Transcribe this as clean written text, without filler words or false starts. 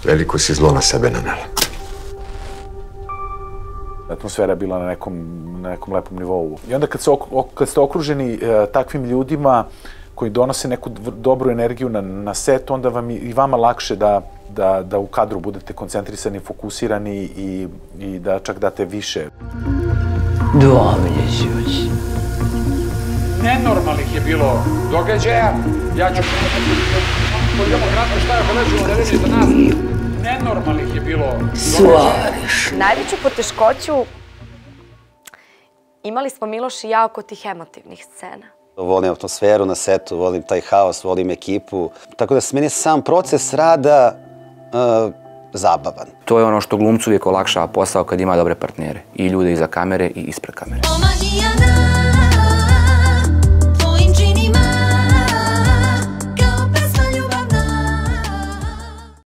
Veliko si zlo na sebe nanela. Atmosfera je bila na nekom lepom nivou. I onda kad ste okruženi takvim ljudima koji donose neku dobru energiju na set, onda vam i vama lakše da u kadru budete koncentrisani, fokusirani i da čak date više. Nenormalnih je bilo događaja. Ja ću idemo kratko šta je obeležilo nedelje za nas. Nenormalnih je bilo događaja. Najveću poteškoću imali smo Miloš i ja oko tih emotivnih scena. Volim atmosferu na setu, volim taj haos, volim ekipu. Tako da se meni sam proces rada zabavan. To je ono što glumcu uvijek olakšava posao kad ima dobre partnere. I ljude iza kamere i ispred kamere.